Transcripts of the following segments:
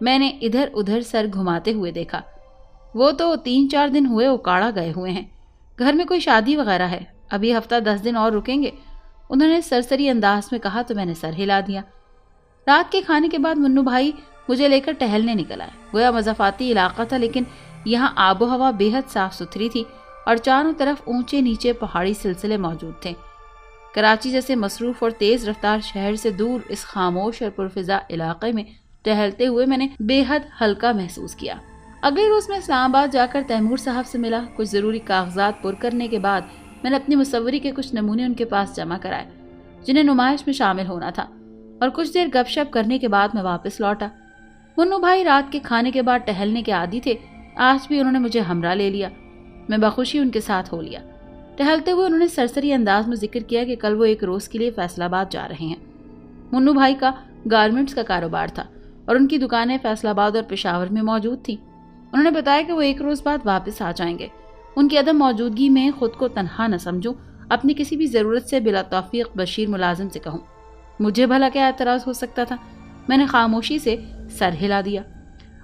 میں نے ادھر ادھر سر گھماتے ہوئے دیکھا۔ وہ تو 3-4 دن ہوئے اکاڑا گئے ہوئے ہیں، گھر میں کوئی شادی وغیرہ ہے، ابھی ہفتہ 10 دن اور رکیں گے، انہوں نے سرسری انداز میں کہا تو میں نے سر ہلا دیا۔ رات کے کھانے کے بعد منو بھائی مجھے لے کر ٹہلنے نکل آئے۔ گویا مضافاتی علاقہ تھا، لیکن یہاں آب و ہوا بے حد صاف ستھری تھی اور چاروں طرف اونچے نیچے پہاڑی سلسلے موجود تھے۔ کراچی جیسے مصروف اور تیز رفتار شہر سے دور اس خاموش اور پرفضا علاقے میں ٹہلتے ہوئے میں نے بے حد ہلکا محسوس کیا۔ اگلے روز میں اسلام آباد جا کر تیمور صاحب سے ملا۔ کچھ ضروری کاغذات پر کرنے کے بعد میں نے اپنی مصوری کے کچھ نمونے ان کے پاس جمع کرائے جنہیں نمائش میں شامل ہونا تھا، اور کچھ دیر گپ شپ کرنے کے بعد میں واپس لوٹا۔ منو بھائی رات کے کھانے کے بعد ٹہلنے کے عادی تھے، آج بھی انہوں نے مجھے ہمراہ لے لیا۔ میں بخوشی ان کے ساتھ ہو لیا۔ ٹہلتے ہوئے انہوں نے سرسری انداز میں ذکر کیا کہ کل وہ ایک روز کے لیے فیصل آباد جا رہے ہیں۔ منو بھائی کا گارمنٹس کا کاروبار تھا اور ان کی دکانیں فیصل آباد اور پشاور میں موجود تھیں۔ انہوں نے بتایا کہ وہ ایک روز بعد واپس آ جائیں گے۔ ان کی عدم موجودگی میں خود کو تنہا نہ سمجھوں، اپنی کسی بھی ضرورت سے بلا توفیق بشیر ملازم سے کہوں۔ مجھے بھلا کیا اعتراض ہو سکتا تھا؟ میں نے خاموشی سے سر ہلا دیا۔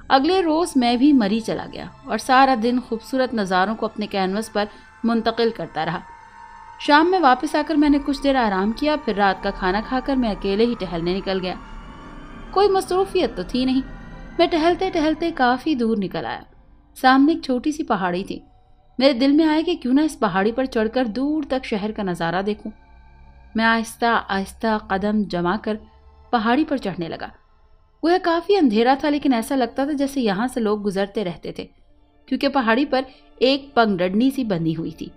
اگلے روز میں بھی مری چلا گیا اور سارا دن خوبصورت نظاروں کو اپنے کینوس پر منتقل کرتا رہا۔ شام میں واپس آ کر میں نے کچھ دیر آرام کیا، پھر رات کا کھانا کھا کر میں اکیلے ہی ٹہلنے نکل گیا۔ کوئی مصروفیت تو تھی نہیں۔ میں ٹہلتے ٹہلتے کافی دور نکل آیا۔ سامنے ایک چھوٹی سی پہاڑی تھی۔ میرے دل میں آیا کہ کیوں نہ اس پہاڑی پر چڑھ کر دور تک شہر کا نظارہ دیکھوں۔ میں آہستہ آہستہ قدم جما کر پہاڑی پر چڑھنے لگا۔ وہ کافی اندھیرا تھا، لیکن ایسا لگتا تھا جیسے یہاں سے لوگ گزرتے رہتے تھے، کیونکہ پہاڑی پر ایک پگڈنڈی سی بندھی ہوئی تھی۔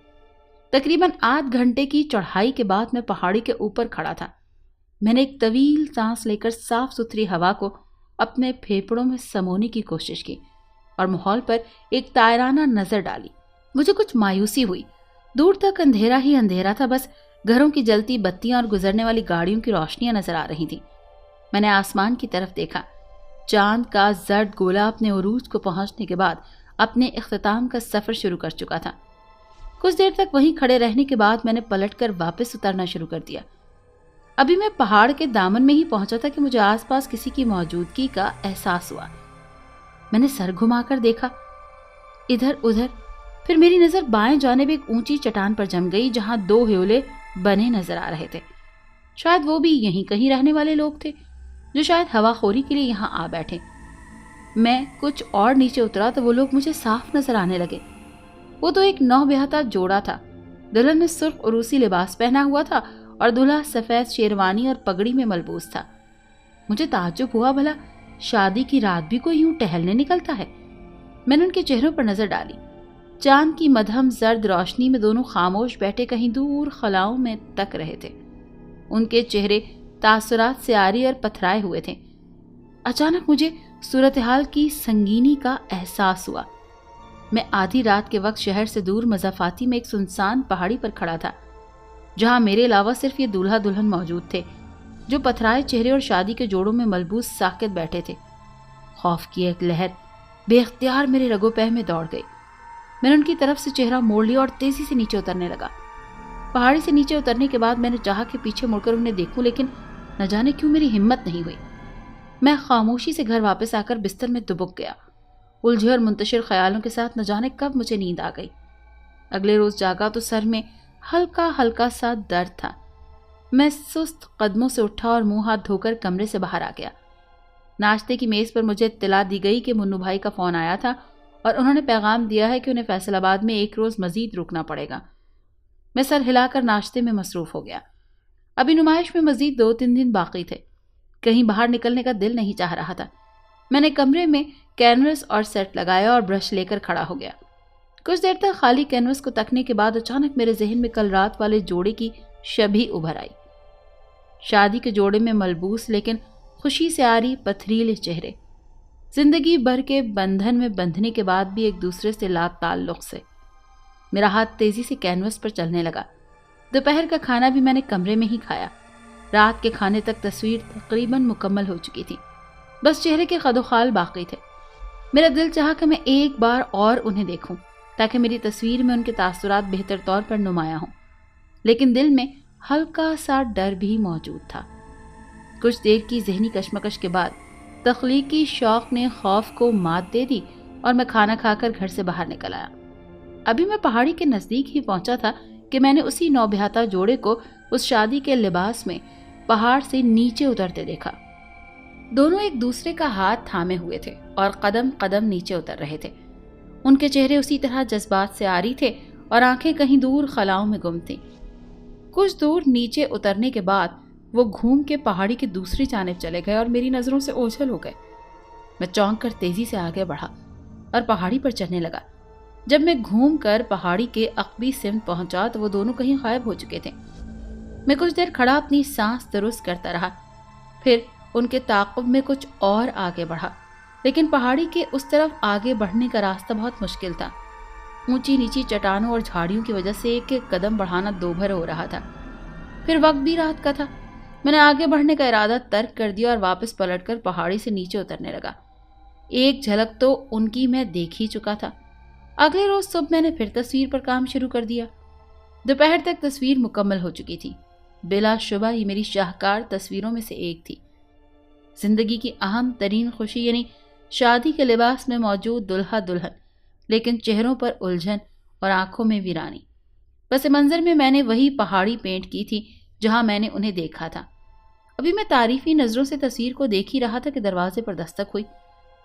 تقریباً آدھ گھنٹے کی چڑھائی کے بعد میں پہاڑی کے اوپر کھڑا تھا۔ میں نے ایک طویل سانس لے کر صاف ستھری ہوا کو اپنے پھیپھڑوں میں سمونے کی کوشش کی اور ماحول پر ایک طائرانہ نظر ڈالی۔ مجھے کچھ مایوسی ہوئی۔ دور تک اندھیرا ہی اندھیرا تھا، بس گھروں کی جلتی بتیاں اور گزرنے والی گاڑیوں کی روشنیاں نظر آ رہی تھیں۔ میں نے آسمان کی طرف دیکھا۔ چاند کا زرد گولا اپنے عروج کو پہنچنے کے بعد اپنے اختتام کا سفر شروع کر چکا تھا۔ کچھ دیر تک وہیں کھڑے رہنے کے بعد میں نے پلٹ کر واپس اترنا شروع کر دیا۔ ابھی میں پہاڑ کے دامن میں ہی پہنچا تھا کہ مجھے آس پاس کسی کی موجودگی کا احساس ہوا۔ میں نے سر گھما کر دیکھا ادھر ادھر، پھر میری نظر بائیں جانب ایک اونچی چٹان پر جم گئی جہاں 2 ہیولے بنے نظر آ رہے تھے۔ شاید وہ بھی یہیں کہیں رہنے والے لوگ تھے جو شاید ہوا خوری کے لیے یہاں آ بیٹھے۔ میں کچھ اور نیچے اترا تو وہ لوگ مجھے صاف نظر آنے لگے۔ وہ تو ایک نوبیاہتا جوڑا تھا۔ دلہن نے سرخ عروسی لباس پہنا ہوا تھا اور دلہا سفید شیروانی اور پگڑی میں ملبوس تھا۔ مجھے تعجب ہوا، بھلا شادی کی رات بھی کوئی یوں ٹہلنے نکلتا ہے؟ میں نے ان کے چہروں پر نظر ڈالی۔ چاند کی مدھم زرد روشنی میں دونوں خاموش بیٹھے کہیں دور خلاؤں میں تک رہے تھے۔ ان کے چہرے تاثرات سے عاری اور پتھرائے ہوئے تھے۔ اچانک مجھے صورتحال کی سنگینی کا احساس ہوا۔ میں آدھی رات کے وقت شہر سے دور مضافاتی میں ایک سنسان پہاڑی پر کھڑا تھا، جہاں میرے علاوہ صرف یہ دولہا دلہن موجود تھے جو پتھرائے چہرے اور شادی کے جوڑوں میں ملبوس ساکت بیٹھے تھے۔ خوف کی ایک لہر بے اختیار میرے رگو پہ میں دوڑ گئی۔ میں نے ان کی طرف سے چہرہ موڑ لیا اور تیزی سے نیچے اترنے لگا۔ پہاڑی سے نیچے اترنے کے بعد میں نے چاہا کہ پیچھے مڑ کر انہیں دیکھوں، لیکن نہ جانے کیوں میری ہمت نہیں ہوئی۔ میں خاموشی سے گھر واپس آ کر بستر میں دبک گیا، الجھے اور منتشر خیالوں کے ساتھ نہ جانے کب مجھے نیند آ گئی۔ اگلے روز جاگا تو سر میں ہلکا ہلکا سا درد تھا۔ میں سست قدموں سے اٹھا اور منہ ہاتھ دھو کر کمرے سے باہر آ گیا۔ ناشتے کی میز پر مجھے اطلاع دی گئی کہ منو بھائی کا فون آیا تھا اور انہوں نے پیغام دیا ہے کہ انہیں فیصل آباد میں ایک روز مزید رکنا پڑے گا۔ میں سر ہلا کر ناشتے میں مصروف ہو گیا۔ ابھی نمائش میں مزید 2-3 دن باقی تھے۔ کہیں باہر نکلنے کا دل نہیں چاہ رہا تھا۔ میں نے کمرے میں کینوس اور سیٹ لگایا اور برش لے کر کھڑا ہو گیا۔ کچھ دیر تک خالی کینوس کو تکنے کے بعد اچانک میرے ذہن میں کل رات والے جوڑے کی شبیہ ابھر آئی۔ شادی کے جوڑے میں ملبوس لیکن خوشی سے آری پتھریلے چہرے، زندگی بھر کے بندھن میں بندھنے کے بعد بھی ایک دوسرے سے لا تعلق سے۔ میرا ہاتھ تیزی سے کینوس پر چلنے لگا۔ دوپہر کا کھانا بھی میں نے کمرے میں ہی کھایا۔ رات کے کھانے تک تصویر تقریباً مکمل ہو چکی تھی، بس چہرے کے خد و خال باقی تھے۔ میرا دل چاہا کہ میں ایک بار اور انہیں دیکھوں تاکہ میری تصویر میں ان کے تاثرات بہتر طور پر نمایاں ہوں، لیکن دل میں ہلکا سا ڈر بھی موجود تھا۔ کچھ دیر کی ذہنی کشمکش کے بعد تخلیقی شوق نے خوف کو مات دے دی اور میں کھانا کھا کر گھر سے باہر نکل آیا۔ ابھی میں پہاڑی کے نزدیک ہی پہنچا تھا کہ میں نے اسی نوبہتا جوڑے کو اس شادی کے لباس میں پہاڑ سے نیچے اترتے دیکھا۔ دونوں ایک دوسرے کا ہاتھ تھامے ہوئے تھے اور قدم قدم نیچے اتر رہے تھے۔ ان کے چہرے اسی طرح جذبات سے عاری تھے اور آنکھیں کہیں دور خلاؤں میں گم تھیں۔ کچھ دور نیچے اترنے کے بعد وہ گھوم کے پہاڑی کی دوسری جانب چلے گئے اور میری نظروں سے اوجھل ہو گئے۔ میں چونک کر تیزی سے آگے بڑھا اور پہاڑی پر چڑھنے لگا۔ جب میں گھوم کر پہاڑی کے عقبی سمت پہنچا تو وہ دونوں کہیں غائب ہو چکے تھے۔ میں کچھ دیر کھڑا اپنی سانس درست کرتا رہا، پھر ان کے تعاقب میں کچھ اور آگے بڑھا، لیکن پہاڑی کے اس طرف آگے بڑھنے کا راستہ بہت مشکل تھا۔ اونچی نیچی چٹانوں اور جھاڑیوں کی وجہ سے ایک ایک قدم بڑھانا دوبھر ہو رہا تھا۔ پھر وقت بھی رات کا تھا۔ میں نے آگے بڑھنے کا ارادہ ترک کر دیا اور واپس پلٹ کر پہاڑی سے نیچے اترنے لگا۔ ایک جھلک تو ان کی میں دیکھ ہی چکا تھا۔ اگلے روز صبح میں نے پھر تصویر پر کام شروع کر دیا۔ دوپہر تک تصویر مکمل ہو چکی تھی۔ بلا شبہ یہ میری شاہکار تصویروں میں سے ایک تھی۔ زندگی کی اہم ترین خوشی یعنی شادی کے لباس میں موجود دلہا دلہن، لیکن چہروں پر الجھن اور آنکھوں میں ویرانی۔ پس منظر میں نے وہی پہاڑی پینٹ کی تھی جہاں میں نے انہیں دیکھا تھا۔ ابھی میں تعریفی نظروں سے تصویر کو دیکھ ہی رہا تھا کہ دروازے پر دستک ہوئی۔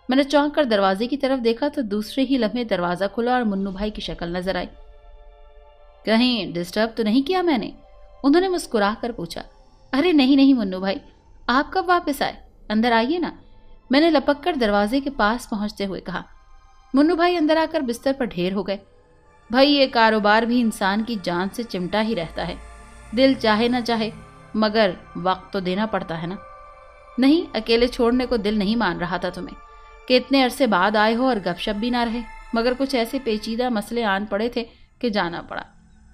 میں نے چونک کر دروازے کی طرف دیکھا تو دوسرے ہی لمحے دروازہ کھلا اور منو بھائی کی شکل نظر آئی۔ کہیں ڈسٹرب تو نہیں کیا میں نے؟ انہوں نے مسکرا کر پوچھا۔ ارے نہیں نہیں منو بھائی، آپ کب واپس آئے؟ اندر آئیے نا، میں نے لپک کر دروازے کے پاس پہنچتے ہوئے کہا۔ منو بھائی اندر آ کر بستر پر ڈھیر ہو گئے۔ بھائی یہ کاروبار بھی انسان کی جان سے چمٹا ہی رہتا ہے، دل چاہے نہ چاہے مگر وقت تو دینا پڑتا ہے نا۔ نہیں، اکیلے چھوڑنے کو دل نہیں مان رہا تھا تمہیں کہ اتنے عرصے بعد آئے ہو اور گپ شپ بھی نہ رہے، مگر کچھ ایسے پیچیدہ مسئلے آن پڑے تھے کہ جانا پڑا،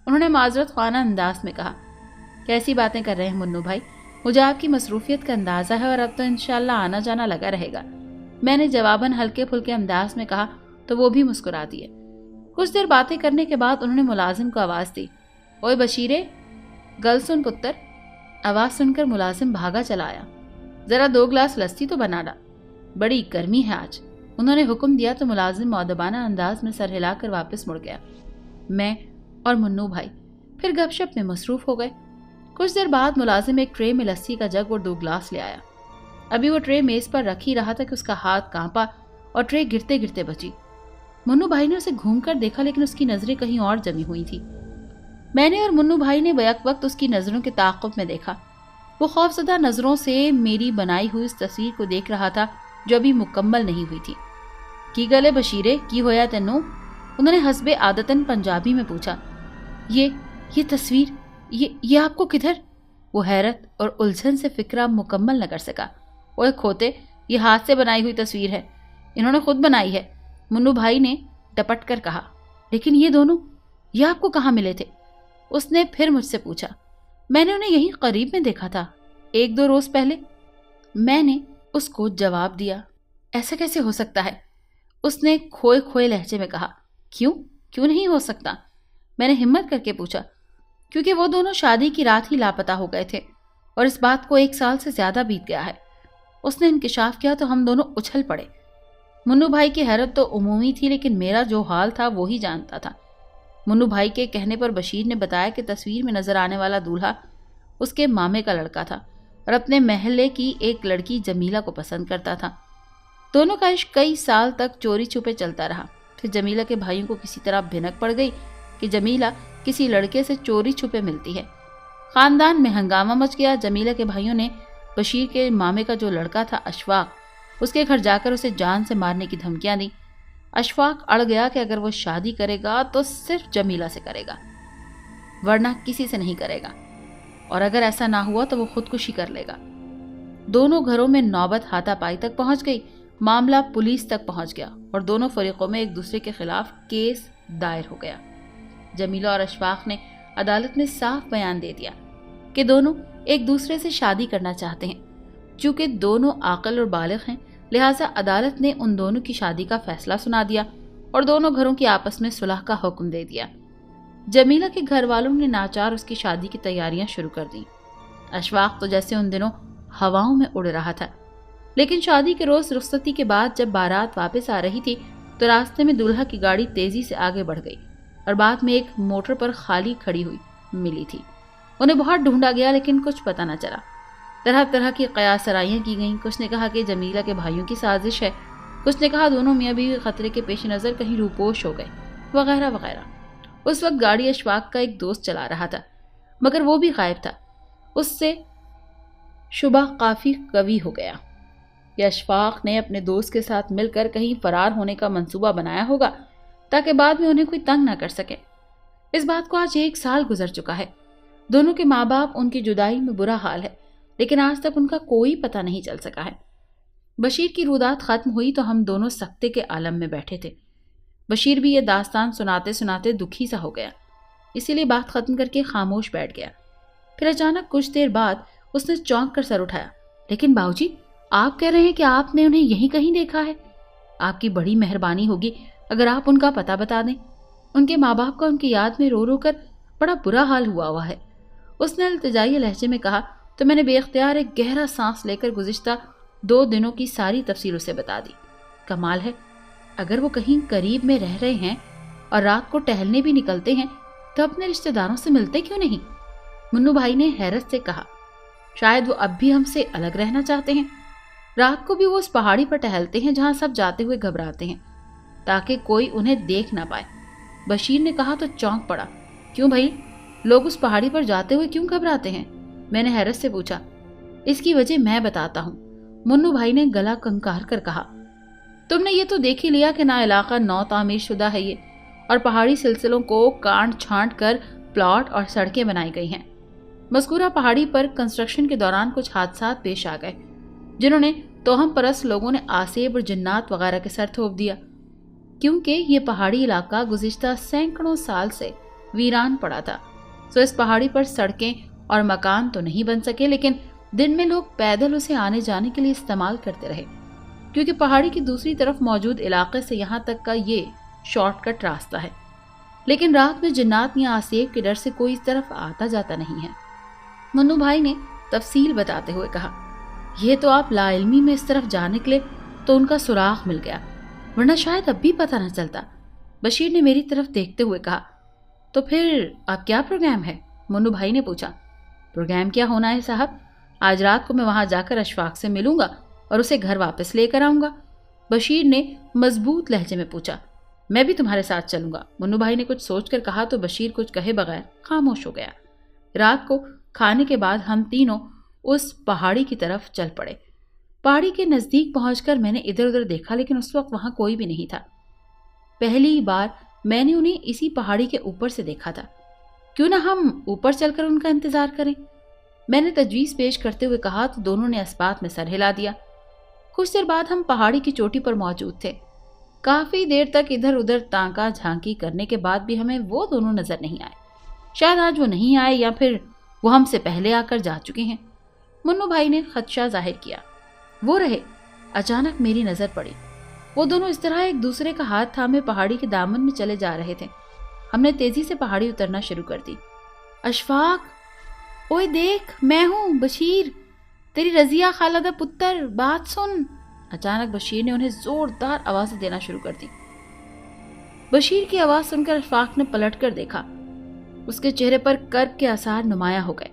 انہوں نے معذرت خانہ انداز میں کہا۔ کیسی باتیں کر رہے ہیں منو بھائی، مجھے آپ کی مصروفیت کا اندازہ ہے اور اب تو انشاءاللہ آنا جانا لگا رہے گا، میں نے جواباً ہلکے پھلکے انداز میں کہا تو وہ بھی مسکرا دیے۔ کچھ دیر باتیں کرنے کے بعد انہوں نے ملازم کو آواز دی۔ اوئے بشیرے، گل سن پتر۔ آواز سن کر ملازم بھاگا چلا آیا۔ ذرا 2 گلاس لسی تو بنا ڈا، بڑی گرمی ہے آج، انہوں نے حکم دیا تو ملازم مؤدبانہ انداز میں سر ہلا کر واپس مڑ گیا۔ میں اور منو بھائی پھر گپ شپ میں مصروف ہو گئے۔ کچھ دیر بعد ملازم ایک ٹرے میں لسی کا جگ اور 2 گلاس لے آیا۔ ابھی وہ ٹرے میز پر رکھ ہی رہا تھا کہ اس کا ہاتھ کانپا اور ٹرے گرتے گرتے بچی۔ منو بھائی نے اسے گھوم کر دیکھا لیکن اس کی نظریں کہیں اور جمی ہوئی تھی۔ میں نے اور منو بھائی نے بیک وقت اس کی نظروں کے تعاقب میں دیکھا۔ وہ خوفزدہ نظروں سے میری بنائی ہوئی اس تصویر کو دیکھ رہا تھا جو ابھی مکمل نہیں ہوئی تھی۔ کی گلے بشیرے، کی ہویا تینوں؟ انہوں نے حسب عادتاً پنجابی میں پوچھا۔ یہ تصویر، یہ آپ کو کدھر؟ وہ حیرت اور الجھن سے فکرہ مکمل نہ کر سکا۔ اوے کھوتے، یہ ہاتھ سے بنائی ہوئی تصویر ہے، انہوں نے خود بنائی ہے، منو بھائی نے ڈپٹ کر کہا۔ لیکن یہ دونوں، یہ آپ کو کہاں ملے تھے؟ اس نے پھر مجھ سے پوچھا۔ میں نے انہیں یہیں قریب میں دیکھا تھا، 1-2 روز پہلے، میں نے اس کو جواب دیا۔ ایسا کیسے ہو سکتا ہے؟ اس نے کھوئے کھوئے لہجے میں کہا۔ کیوں نہیں ہو سکتا؟ میں نے ہمت کر کے پوچھا۔ کیونکہ وہ دونوں شادی کی رات ہی لاپتہ ہو گئے تھے اور اس بات کو 1 سال سے زیادہ بیت گیا ہے۔ اس نے انکشاف کیا تو ہم دونوں اچھل پڑے۔ منو بھائی کی حیرت تو عمومی تھی لیکن میرا جو حال تھا وہی جانتا تھا۔ منو بھائی کے کہنے پر بشیر نے بتایا کہ تصویر میں نظر آنے والا دولہا اس کے مامے کا لڑکا تھا اور اپنے محلے کی ایک لڑکی جمیلہ کو پسند کرتا تھا۔ دونوں کا عشق کئی سال تک چوری چھپے چلتا رہا۔ پھر جمیلہ کے بھائیوں کو کسی طرح بھنک پڑ گئی کہ جمیلہ کسی لڑکے سے چوری چھپے ملتی ہے۔ خاندان میں ہنگامہ مچ گیا۔ جمیلہ کے بھائیوں نے بشیر کے مامے کا جو لڑکا تھا اشفاق، اس کے گھر جا کر اسے جان سے مارنے کی دھمکیاں دی۔ اشفاق اڑ گیا کہ اگر وہ شادی کرے گا تو صرف جمیلہ سے کرے گا، ورنہ کسی سے نہیں کرے گا، اور اگر ایسا نہ ہوا تو وہ خودکشی کر لے گا۔ دونوں گھروں میں نوبت ہاتھا پائی تک پہنچ گئی۔ معاملہ پولیس تک پہنچ گیا اور دونوں فریقوں میں ایک دوسرے کے خلاف کیس دائر ہو گیا۔ جمیلہ اور اشفاق نے عدالت میں صاف بیان دے دیا کہ دونوں ایک دوسرے سے شادی کرنا چاہتے ہیں۔ چونکہ دونوں عاقل اور بالغ ہیں لہٰذا عدالت نے ان دونوں کی شادی کا فیصلہ سنا دیا اور دونوں گھروں کی آپس میں صلح کا حکم دے دیا۔ جمیلہ کے گھر والوں نے ناچار اس کی شادی کی تیاریاں شروع کر دیں۔ اشفاق تو جیسے ان دنوں ہواؤں میں اڑ رہا تھا۔ لیکن شادی کے روز رخصتی کے بعد جب بارات واپس آ رہی تھی تو راستے میں دولہا کی گاڑی تیزی سے آگے بڑھ گئی اور بعد میں ایک موٹر پر خالی کھڑی ہوئی ملی تھی۔ انہیں بہت ڈھونڈا گیا لیکن کچھ پتہ نہ چلا۔ طرح طرح کی قیاس آرائیاں کی گئیں۔ کچھ نے کہا کہ جمیلہ کے بھائیوں کی سازش ہے، کچھ نے کہا دونوں میاں بیوی خطرے کے پیش نظر کہیں روپوش ہو گئے، وغیرہ وغیرہ۔ اس وقت گاڑی اشفاق کا ایک دوست چلا رہا تھا، مگر وہ بھی غائب تھا۔ اس سے شبہ کافی قوی ہو گیا کہ اشفاق نے اپنے دوست کے ساتھ مل کر کہیں فرار ہونے کا منصوبہ بنایا ہوگا تاکہ بعد میں انہیں کوئی تنگ نہ کر سکے۔ اس بات کو آج 1 سال گزر چکا ہے۔ دونوں کے ماں باپ ان کی جدائی میں برا حال ہے، لیکن آج تک ان کا کوئی پتہ نہیں چل سکا ہے۔ بشیر کی رودات ختم ہوئی تو ہم دونوں سکتے کے عالم میں بیٹھے تھے۔ بشیر بھی یہ داستان سناتے سناتے دکھی سا ہو گیا، اسی لیے بات ختم کر کے خاموش بیٹھ گیا۔ پھر اچانک کچھ دیر بعد اس نے چونک کر سر اٹھایا۔ لیکن باؤجی، آپ کہہ رہے ہیں کہ آپ نے انہیں یہیں کہیں دیکھا ہے؟ آپ کی بڑی مہربانی ہوگی اگر آپ ان کا پتہ بتا دیں۔ ان کے ماں باپ کا ان کی یاد میں رو رو کر بڑا برا حال ہوا ہے۔ اس نے التجائی لہجے میں کہا تو میں نے بے اختیار ایک گہرا سانس لے کر گزشتہ 2 دنوں کی ساری تفصیل اسے بتا دی۔ کمال ہے، اگر وہ کہیں قریب میں رہ رہے ہیں اور رات کو ٹہلنے بھی نکلتے ہیں تو اپنے رشتہ داروں سے ملتے کیوں نہیں؟ منو بھائی نے حیرت سے کہا۔ شاید وہ اب بھی ہم سے الگ رہنا چاہتے ہیں۔ رات کو بھی وہ اس پہاڑی پر ٹہلتے ہیں جہاں سب جاتے ہوئے گھبراتے ہیں تاکہ کوئی انہیں دیکھ نہ پائے۔ بشیر نے کہا تو چونک پڑا۔ کیوں بھائی، لوگ اس پہاڑی پر جاتے ہوئے کیوں گھبراتے ہیں؟ میں نے حیرت سے پوچھا۔ اس کی وجہ میں بتاتا ہوں، منو بھائی نے گلا کنکار کر کہا۔ تم نے یہ تو دیکھ ہی لیا کہ نہ علاقہ نو تعمیر شدہ ہے یہ، اور پہاڑی سلسلوں کو کاٹ چھانٹ کر پلاٹ اور سڑکیں بنائی گئی ہیں۔ مذکورہ پہاڑی پر کنسٹرکشن کے دوران کچھ حادثات پیش آ گئے جنہوں نے توہم پرست لوگوں نے آسیب اور جنات وغیرہ کے سر تھوپ دیا۔ کیونکہ یہ پہاڑی علاقہ گزشتہ سینکڑوں سال سے ویران پڑا تھا، سو اس پہاڑی پر سڑکیں اور مکان تو نہیں بن سکے، لیکن دن میں لوگ پیدل اسے آنے جانے کے لیے استعمال کرتے رہے، کیونکہ پہاڑی کی دوسری طرف موجود علاقے سے یہاں تک کا یہ شارٹ کٹ راستہ ہے۔ لیکن رات میں جنات یا آسیب کے ڈر سے کوئی اس طرف آتا جاتا نہیں ہے۔ منو بھائی نے تفصیل بتاتے ہوئے کہا۔ یہ تو آپ لا علمی میں اس طرف جا نکلے تو ان کا سراغ مل گیا، ورنہ شاید اب بھی پتہ نہ چلتا۔ بشیر نے میری طرف دیکھتے ہوئے کہا۔ تو پھر اب کیا پروگرام ہے؟ منو بھائی نے پوچھا۔ پروگرام کیا ہونا ہے صاحب، آج رات کو میں وہاں جا کر اشفاق سے ملوں گا اور اسے گھر واپس لے کر آؤں گا۔ بشیر نے مضبوط لہجے میں پوچھا۔ میں بھی تمہارے ساتھ چلوں گا، منو بھائی نے کچھ سوچ کر کہا تو بشیر کچھ کہے بغیر خاموش ہو گیا۔ رات کو کھانے کے بعد ہم تینوں اس پہاڑی کی طرف چل پڑے۔ پہاڑی کے نزدیک پہنچ کر میں نے ادھر ادھر دیکھا، لیکن اس وقت وہاں کوئی بھی نہیں تھا۔ پہلی بار میں نے انہیں اسی پہاڑی کے اوپر سے دیکھا تھا۔ کیوں نہ ہم اوپر چل کر ان کا انتظار کریں؟ میں نے تجویز پیش کرتے ہوئے کہا تو دونوں نے اس بات میں سر ہلا دیا۔ کچھ دیر بعد ہم پہاڑی کی چوٹی پر موجود تھے۔ کافی دیر تک ادھر ادھر تانکا جھانکی کرنے کے بعد بھی ہمیں وہ دونوں نظر نہیں آئے۔ شاید آج وہ نہیں آئے یا پھر وہ ہم سے پہلے آ کر جا چکے ہیں۔ منو بھائی نے خدشہ ظاہر کیا۔ وہ رہے۔ اچانک میری نظر پڑی۔ وہ دونوں اس طرح ایک دوسرے کا ہاتھ تھامے پہاڑی کے دامن میں چلے جا رہے تھے۔ ہم نے تیزی سے پہاڑی اترنا شروع کر دی۔ اشفاق، اوئے دیکھ، میں ہوں بشیر، تیری رضیہ خالہ دا پتر، بات سن۔ اچانک بشیر نے انہیں زوردار آوازیں دینا شروع کر دی۔ بشیر کی آواز سن کر اشفاق نے پلٹ کر دیکھا۔ اس کے چہرے پر کرب کے آثار نمایاں ہو گئے۔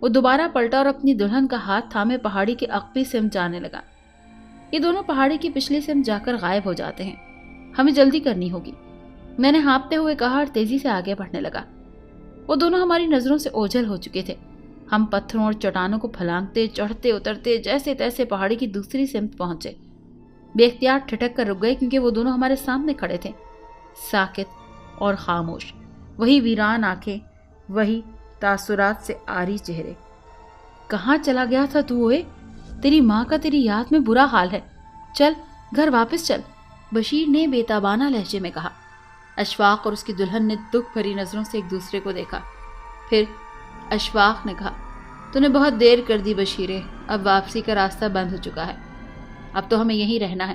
وہ دوبارہ پلٹا اور اپنی دلہن کا ہاتھ تھامے پہاڑی کے عقبی سمت جانے لگا۔ یہ دونوں پہاڑی کی پچھلی سمت جا کر غائب ہو جاتے ہیں، ہمیں جلدی کرنی ہوگی، میں نے ہانپتے ہوئے کہا اور تیزی سے آگے بڑھنے لگا۔ وہ دونوں ہماری نظروں سے اوجھل ہو چکے تھے۔ ہم پتھروں اور چٹانوں کو پھلانگتے چڑھتے اترتے جیسے تیسے پہاڑی کی دوسری سمت پہنچے۔ بے اختیار ٹھٹک کر رک گئے کیونکہ وہ دونوں ہمارے سامنے کھڑے تھے، ساکت اور خاموش، وہی ویران آنکھیں، وہی تاثرات سے آری چہرے۔ کہاں چلا گیا تھا تو اوئے؟ تیری ماں کا تیری یاد میں برا حال ہے، چل گھر واپس چل، بشیر نے بےتابانہ لہجے میں کہا۔ اشفاق اور اس کی دلہن نے دکھ بھری نظروں سے ایک دوسرے کو دیکھا۔ پھر اشفاق نے کہا، تو نے بہت دیر کر دی بشیرے، اب واپسی کا راستہ بند ہو چکا ہے، اب تو ہمیں یہیں رہنا ہے،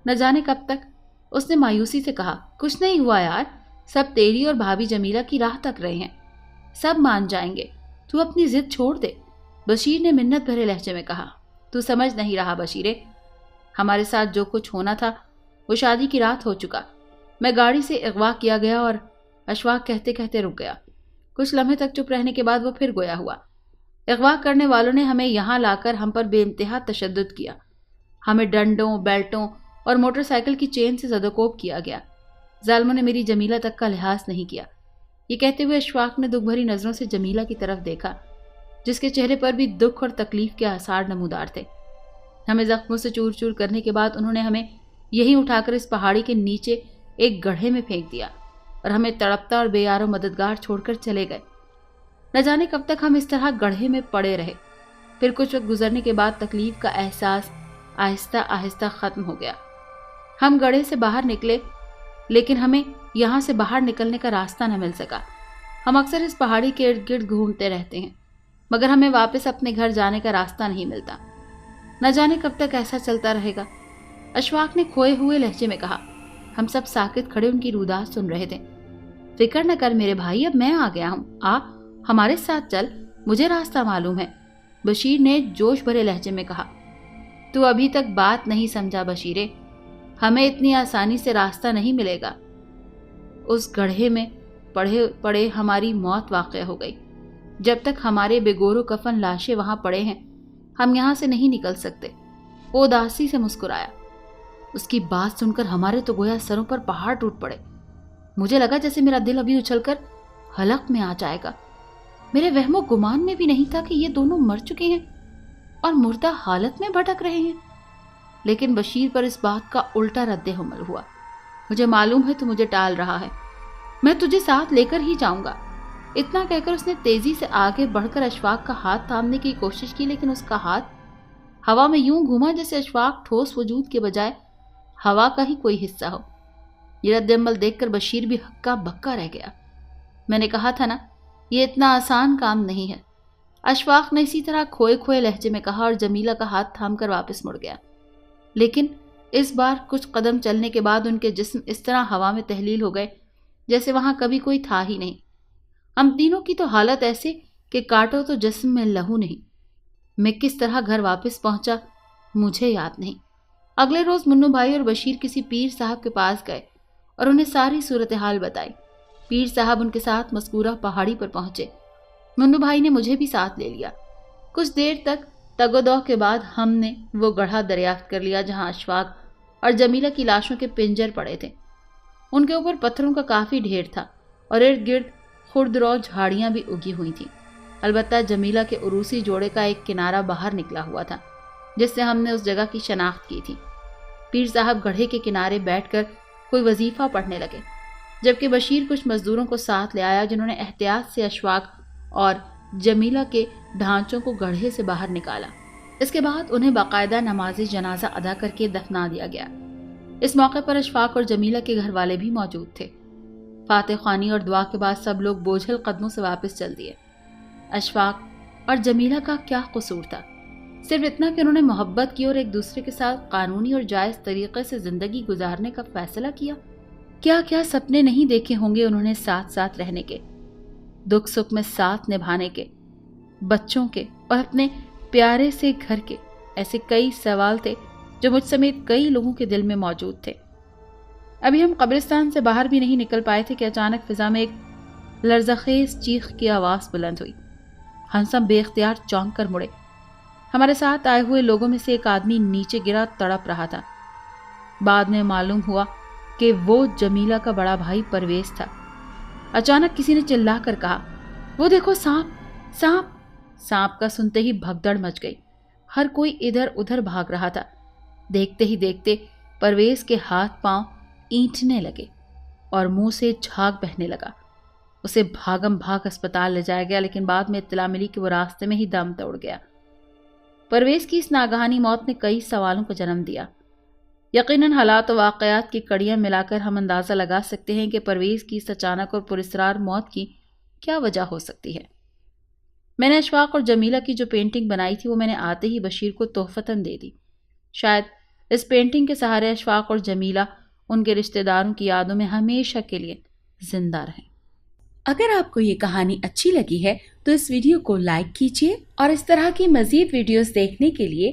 نہ جانے کب تک۔ اس نے مایوسی سے کہا، کچھ نہیں ہوا یار، سب تیری اور بھابھی جمیلہ کی راہ تک رہے ہیں، سب مان جائیں گے، تو اپنی ضد چھوڑ دے، بشیر نے منت بھرے لہجے میں کہا۔ تو سمجھ نہیں رہا بشیرے، ہمارے ساتھ جو کچھ ہونا تھا وہ شادی کی رات ہو چکا۔ میں گاڑی سے اغوا کیا گیا اور اشفاق کہتے کہتے رک گیا۔ کچھ لمحے تک چپ رہنے کے بعد وہ پھر گویا ہوا۔ اغوا کرنے والوں نے ہمیں یہاں لا کر ہم پر بے انتہا تشدد کیا۔ ہمیں ڈنڈوں، بیلٹوں اور موٹر سائیکل کی چین سے زدوکوب کیا گیا۔ ظالموں نے میری جمیلہ تک کا لحاظ نہیں کیا۔ یہ کہتے ہوئے اشفاق نے دکھ بھری نظروں سے جمیلہ کی طرف دیکھا، جس کے چہرے پر بھی دکھ اور تکلیف کے آثار نمودار تھے۔ ہمیں زخموں سے چور چور کرنے کے بعد انہوں نے ہمیں یہیں اٹھا کر اس پہاڑی کے نیچے ایک گڑھے میں پھینک دیا اور ہمیں تڑپتا اور بے یار و مددگار چھوڑ کر چلے گئے۔ نہ جانے کب تک ہم اس طرح گڑھے میں پڑے رہے۔ پھر کچھ وقت گزرنے کے بعد تکلیف کا احساس آہستہ آہستہ ختم ہو گیا۔ ہم گڑھے سے باہر نکلے، لیکن ہمیں یہاں سے باہر نکلنے کا راستہ نہ مل سکا۔ ہم اکثر اس پہاڑی کے ارد گرد گھومتے رہتے ہیں، مگر ہمیں واپس اپنے گھر جانے کا راستہ نہیں ملتا۔ نہ جانے کب تک ایسا چلتا رہے گا۔ اشفاق نے کھوئے ہوئے لہجے میں کہا۔ ہم سب ساکت کھڑے ان کی روداد سن رہے تھے۔ فکر نہ کر میرے بھائی، اب میں آ گیا ہوں، آ ہمارے ساتھ چل، مجھے راستہ معلوم ہے، بشیر نے جوش بھرے لہجے میں کہا۔ تو ابھی تک بات نہیں سمجھا بشیرے، ہمیں اتنی آسانی سے راستہ نہیں ملے گا۔ اس گڑھے میں پڑے پڑے ہماری موت واقع ہو گئی۔ جب تک ہمارے بے گور و کفن لاشیں وہاں پڑے ہیں، ہم یہاں سے نہیں نکل سکتے۔ وہ اداسی سے مسکرایا۔ اس کی بات سن کر ہمارے تو گویا سروں پر پہاڑ ٹوٹ پڑے۔ مجھے لگا جیسے میرا دل ابھی اچھل کر حلق میں آ جائے گا۔ میرے وہم و گمان میں بھی نہیں تھا کہ یہ دونوں مر چکے ہیں اور مردہ حالت میں بھٹک رہے ہیں۔ لیکن بشیر پر اس بات کا الٹا رد عمل ہوا۔ مجھے معلوم ہے تو مجھے ٹال رہا ہے، میں تجھے ساتھ لے کر ہی جاؤں گا۔ اتنا کہہ کر اس نے تیزی سے آگے بڑھ کر اشفاق کا ہاتھ تھامنے کی کوشش کی، لیکن اس کا ہاتھ ہوا میں یوں گھوما جیسے اشفاق ٹھوس وجود کے بجائے ہوا کا ہی کوئی حصہ ہو۔ یہ رد عمل دیکھ کر بشیر بھی ہکا بکا رہ گیا۔ میں نے کہا تھا نا، یہ اتنا آسان کام نہیں ہے، اشفاق نے اسی طرح کھوئے کھوئے لہجے میں کہا اور جمیلہ کا ہاتھ تھام کر واپس مڑ گیا۔ لیکن اس بار کچھ قدم چلنے کے بعد ان کے جسم اس طرح ہوا میں تحلیل ہو گئے جیسے وہاں کبھی کوئی تھا ہی نہیں۔ ہم تینوں کی تو حالت ایسے کہ کاٹو تو جسم میں لہو نہیں۔ میں کس طرح گھر واپس پہنچا مجھے یاد نہیں۔ اگلے روز منو بھائی اور بشیر کسی پیر صاحب کے پاس گئے اور انہیں ساری صورتحال بتائی۔ پیر صاحب ان کے ساتھ مذکورہ پہاڑی پر پہنچے۔ منو بھائی نے مجھے بھی ساتھ لے لیا۔ کچھ دیر تک تگ و دو کے بعد ہم نے وہ گڑھا دریافت کر لیا جہاں اشفاق اور جمیلہ کی لاشوں کے پنجر پڑے تھے۔ ان کے اوپر پتھروں کا کافی ڈھیر تھا اور ارد گرد خردرو جھاڑیاں بھی اگی ہوئی تھیں۔ البتہ جمیلہ کے عروسی جوڑے کا ایک کنارہ باہر نکلا ہوا تھا جس سے ہم نے اس جگہ کی شناخت کی تھی۔ پیر صاحب گڑھے کے کنارے بیٹھ کر کوئی وظیفہ پڑھنے لگے، جبکہ بشیر کچھ مزدوروں کو ساتھ لے آیا جنہوں نے احتیاط سے اشفاق اور جمیلہ کے ڈھانچوں کو گڑھے سے باہر نکالا۔ اس کے بعد انہیں باقاعدہ نماز جنازہ ادا کر کے دفنا دیا گیا۔ اس موقع پر اشفاق اور جمیلہ کے گھر والے بھی موجود تھے۔ فاتح خوانی اور دعا کے بعد سب لوگ بوجھل قدموں سے واپس چل دیے۔ اشفاق اور جمیلہ کا کیا قصور تھا؟ صرف اتنا کہ انہوں نے محبت کی اور ایک دوسرے کے ساتھ قانونی اور جائز طریقے سے زندگی گزارنے کا فیصلہ کیا۔ کیا کیا سپنے نہیں دیکھے ہوں گے انہوں نے ساتھ ساتھ رہنے کے، دکھ سکھ میں ساتھ نبھانے کے، بچوں کے اور اپنے پیارے سے گھر کے۔ ایسے کئی سوال تھے جو مجھ سمیت کئی لوگوں کے دل میں موجود تھے۔ ابھی ہم قبرستان سے باہر بھی نہیں نکل پائے تھے کہ اچانک فضا میں ایک لرزخیز چیخ کی آواز بلند ہوئی۔ ہم سب بے اختیار چونک کر مڑے۔ ہمارے ساتھ آئے ہوئے لوگوں میں سے ایک آدمی نیچے گرا تڑپ رہا تھا۔ بعد میں معلوم ہوا کہ وہ جمیلہ کا بڑا بھائی پرویز تھا۔ اچانک کسی نے چلا کر کہا، وہ دیکھو سانپ سانپ! سانپ کا سنتے ہی بھگدڑ مچ گئی۔ ہر کوئی ادھر ادھر بھاگ رہا تھا۔ دیکھتے ہی دیکھتے پرویز کے ہاتھ پاؤں اینٹنے لگے اور منہ سے جھاگ بہنے لگا۔ اسے بھاگم بھاگ اسپتال لے جایا گیا، لیکن بعد میں اطلاع ملی کہ وہ راستے میں ہی دم توڑ گیا۔ پرویز کی اس ناگہانی موت نے کئی سوالوں کو جنم دیا۔ یقیناً حالات و واقعات کی کڑیاں ملا کر ہم اندازہ لگا سکتے ہیں کہ پرویز کی اس اچانک اور پراسرار موت کی کیا وجہ ہو سکتی ہے۔ میں نے اشفاق اور جمیلہ کی جو پینٹنگ بنائی تھی وہ میں نے آتے ہی بشیر کو تحفتاً دے دی۔ شاید اس پینٹنگ کے سہارے اشفاق اور جمیلہ ان کے رشتہ داروں کی یادوں میں ہمیشہ کے لیے زندہ رہیں۔ اگر آپ کو یہ کہانی اچھی لگی ہے تو اس ویڈیو کو لائک کیجیے اور اس طرح کی مزید ویڈیوز دیکھنے کے لیے